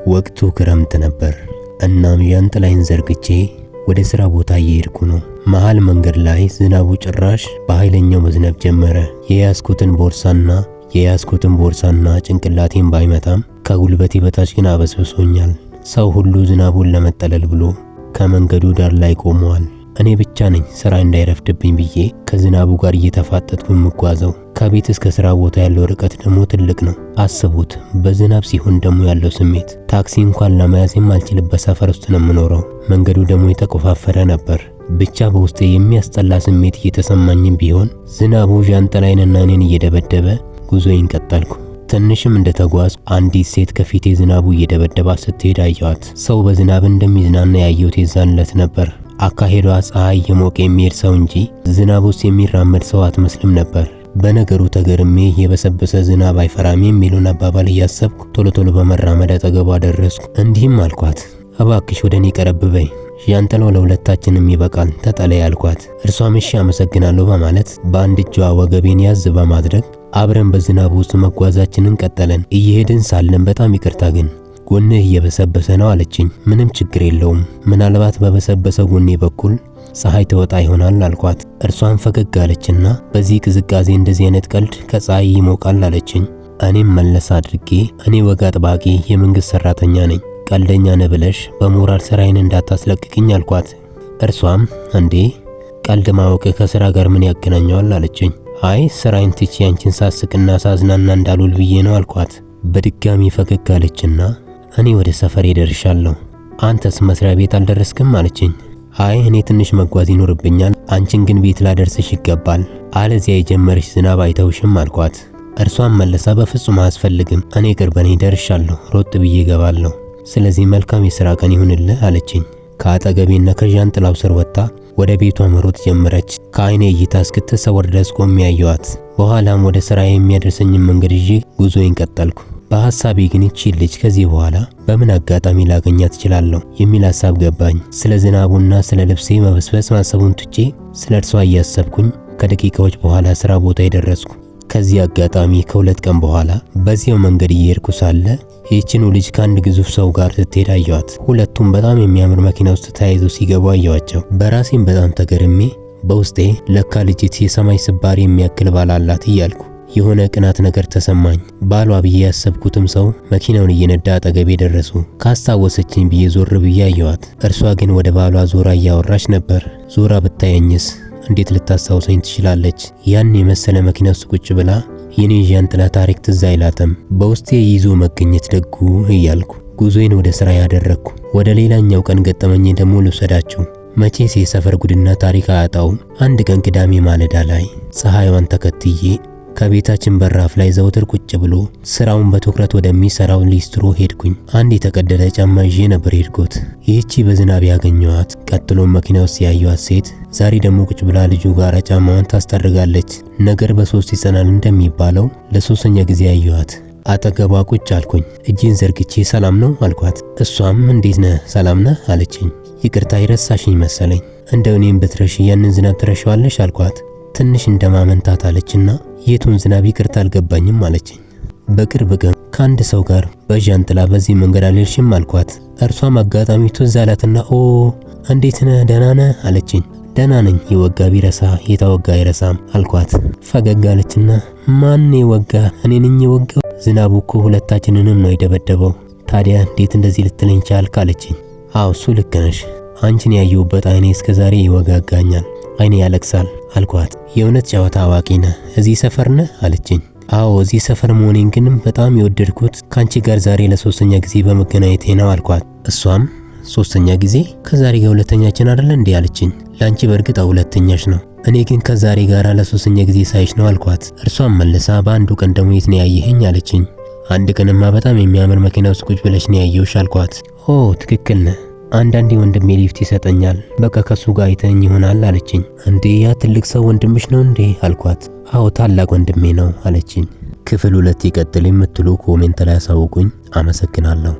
ወቅቱ ክረምት ነበር። እናም ዣንጥላዬን ዘርግቼ ወደ ስራ ቦታ እየሄድኩ ነው። መሃል መንገድ ላይ ዝናቡ ጭራሽ በኃይለኛው መዝነብ ጀመረ። የያዝኩትን ቦርሳና ጭንቅላቴን ባይመታም ከጉልበቴ በታች ግን አበስብሶኛል። ሰው ሁሉ ዝናቡን ለመጠለል ብሎ ከመንገዱ ዳር ላይ ቆመዋል። እኔ ብቻ ነኝ ስራ እንዳይረፍድብኝ ብዬ ከዝናቡ ጋር እየተፋጠጥኩ የምጓዘው። ከቤት እስከ ስራ ቦታ ያለው ርቀት ደግሞ ትልቅ ነው። አስቡት፣ በዝናብ ሲሆን ደግሞ ያለው ስሜት። ታክሲ እንኳን ለመያዝ የማልችልበት ሰፈር ውስጥ ነው የምኖረው። መንገዱ ደግሞ የተቆፋፈረ ነበር። ብቻ በውስጤ የሚያስጠላ ስሜት እየተሰማኝም ቢሆን ዝናቡ ዣንጥላዬንና እኔን እየደበደበ ጉዞዬን ቀጠልኩ። ትንሽም እንደተጓዝኩ አንዲት ሴት ከፊቴ ዝናቡ እየደበደባት ስትሄድ አየኋት። ሰው በዝናብ እንደሚዝናና ያየሁት የዛን ዕለት ነበር። አካሄዷ ፀሐይ የሞቀ የሚሄድ ሰው እንጂ ዝናብ ውስጥ የሚራመድ ሰው አትመስልም ነበር። በነገሩ ተገርሜ የበሰበሰ ዝናብ አይፈራም የሚሉን አባባል እያሰብኩ ቶሎ በመራመድ አጠገቧ ደረስኩ። እንዲህም አልኳት፣ እባክሽ ወደ እኔ ቀረብ በይ፣ ዣንጥላው ለሁለታችንም ይበቃል፣ ተጠለይ አልኳት። እርሷም እሺ አመሰግናለሁ በማለት በአንድ እጇ ወገቤን ያዝ በማድረግ አብረን በዝናብ ውስጥ መጓዛችንን ቀጠለን። እየሄድን ሳለን በጣም ይቅርታ ግን ጎንህ እየበሰበሰ ነው አለችኝ። ምንም ችግር የለውም፣ ምናልባት በበሰበሰ ጎኔ በኩል ፀሐይ ተወጣ ይሆናል አልኳት። እርሷን ፈገግ አለችና በዚህ ቅዝቃዜ እንደዚህ አይነት ቀልድ ከፀሐይ ይሞቃል አለችኝ። እኔም መለስ አድርጌ እኔ ወግ አጥባቂ የመንግስት ሰራተኛ ነኝ፣ ቀልደኛ ነህ ብለሽ በሞራል ስራዬን እንዳታስለቅቅኝ አልኳት። እርሷም እንዴ ቀልድ ማወቅ ከስራ ጋር ምን ያገናኘዋል አለችኝ። አይ ስራዬን ትቼ አንቺን ሳስቅና ሳዝናና እንዳልውል ብዬ ነው አልኳት። በድጋሚ ፈገግ አለችና እኔ ወደ ሰፈሬ ደርሻለሁ፣ አንተስ መስሪያ ቤት አልደረስክም አለችኝ። አይ እኔ ትንሽ መጓዝ ይኖርብኛል፣ አንቺን ግን ቤት ላደርስሽ ይገባል፣ አለዚያ የጀመረሽ ዝናብ አይተውሽም አልኳት። እርሷን መለሳ በፍጹም አያስፈልግም፣ እኔ ቅርብ ነኝ፣ ደርሻለሁ፣ ሮጥ ብዬ ገባለሁ፣ ስለዚህ መልካም የሥራ ቀን ይሁንልህ አለችኝ። ከአጠገቤና ከዣንጥላው ስር ወጥታ ወደ ቤቷ መሮጥ ጀመረች። ከአይኔ እይታ እስክትሰወር ድረስ ቆሜ ያየኋት። በኋላም ወደ ስራ የሚያደርሰኝን መንገድ ይዤ ጉዞዬን ቀጠልኩ። በሐሳቤ ግን ይህች ልጅ ከዚህ በኋላ በምን አጋጣሚ ላገኛት እችላለሁ የሚል ሐሳብ ገባኝ። ስለ ዝናቡና ስለ ልብሴ መበስበስ ማሰቡን ትቼ ስለ እርሷ እያሰብኩኝ ከደቂቃዎች በኋላ ስራ ቦታ የደረስኩ። ከዚህ አጋጣሚ ከ2 ቀን በኋላ በዚያው መንገድ እየሄድኩ ሳለ ይህችኑ ልጅ ከአንድ ግዙፍ ሰው ጋር ስትሄድ አየኋት። ሁለቱም በጣም የሚያምር መኪና ውስጥ ተያይዘው ሲገቡ አየኋቸው። በራሴም በጣም ተገርሜ በውስጤ ለካ ልጅት የሰማይ ስባሪ የሚያክል ባል አላት እያልኩ የሆነ ቅናት ነገር ተሰማኝ። ባሏ ብዬ ያሰብኩትም ሰው መኪናውን እየነዳ አጠገቤ ደረሱ። ካስታወሰችኝ ብዬ ዞር ብዬ አየኋት። እርሷ ግን ወደ ባሏ ዞራ እያወራች ነበር። ዞራ ብታየኝስ እንዴት ልታስታውሰኝ ትችላለች? ያን የመሰለ መኪና ውስጥ ቁጭ ብላ የኔ ዣንጥላ ታሪክ ትዝ አይላትም። በውስጤ ይዞ መገኘት ደጉ እያልኩ ጉዞዬን ወደ ስራ ያደረግኩ። ወደ ሌላኛው ቀን ገጠመኝ ደግሞ ልውሰዳችሁ። መቼስ የሰፈር ጉድና ታሪክ አያጣውም። አንድ ቀን ቅዳሜ ማለዳ ላይ ፀሐይዋን ተከትዬ ከቤታችን በራፍ ላይ ዘውትር ቁጭ ብሎ ስራውን በትኩረት ወደሚሰራው ሊስትሮ ሄድኩኝ። አንድ የተቀደደ ጫማ ይዤ ነበር ሄድኩት። ይህቺ በዝናብ ያገኘኋት ቀጥሎም መኪና ውስጥ ያየኋት ሴት ዛሬ ደግሞ ቁጭ ብላ ልጁ ጋር ጫማዋን ታስጠርጋለች። ነገር በሶስት ይጸናል እንደሚባለው ለሶስተኛ ጊዜ ያየኋት። አጠገቧ ቁጭ አልኩኝ። እጄን ዘርግቼ ሰላም ነው አልኳት። እሷም እንዴት ነህ ሰላም ነህ አለችኝ። ይቅርታ ይረሳሽኝ መሰለኝ፣ እንደው እኔም ብትረሺ ያንን ዝናብ ትረሺዋለሽ አልኳት። ትንሽ እንደማመንታት አለችና የቱን ዝናብ ይቅርታ አልገባኝም አለችኝ። በቅርብ ቀን ከአንድ ሰው ጋር በዣንጥላ በዚህ መንገድ አልሄድሽም አልኳት። እርሷም አጋጣሚ ትዝ አላትና ኦ እንዴት ነህ ደህና ነህ አለችኝ። ደህና ነኝ፣ የወጋ ቢረሳ የታወጋ አይረሳም አልኳት። ፈገግ አለችና ማን የወጋ? እኔ ነኝ የወጋው? ዝናቡ እኮ ሁለታችንንም ነው የደበደበው፣ ታዲያ እንዴት እንደዚህ ልትለኝ ቻልክ አለችኝ። አዎ እሱ ልክ ነሽ፣ አንቺን ያየሁበት አይኔ እስከዛሬ ይወጋጋኛል፣ አይኔ ያለቅሳል አልኳት። የእውነት ጨዋታ አዋቂ ነህ፣ እዚህ ሰፈር ነህ አለችኝ። አዎ እዚህ ሰፈር መሆኔን ግን በጣም የወደድኩት ካንቺ ጋር ዛሬ ለሶስተኛ ጊዜ በመገናኘቴ ነው አልኳት። እሷም ሶስተኛ ጊዜ? ከዛሬ ጋር ሁለተኛችን አይደል እንዴ አለችኝ። ላንቺ በእርግጥ ሁለተኛሽ ነው፣ እኔ ግን ከዛሬ ጋር ለሶስተኛ ጊዜ ሳይሽ ነው አልኳት። እርሷም መልሳ በአንዱ ቀን ደግሞ የት ነው ያየኸኝ አለችኝ። አንድ ቀንማ በጣም የሚያምር መኪና ውስጥ ቁጭ ብለሽ ነው ያየሁሽ አልኳት። ኦ ትክክል ነህ፣ አንዳንዴ ወንድሜ ሊፍት ይሰጠኛል፣ በቃ ከሱ ጋር አይተኝ ይሆናል አለችኝ። እንዴ ያ ትልቅ ሰው ወንድምሽ ነው እንዴ አልኳት። አዎ ታላቅ ወንድሜ ነው አለችኝ። ክፍል 2 ይቀጥል የምትሉ ኮሜንት ላይ አሳውቁኝ። አመሰግናለሁ።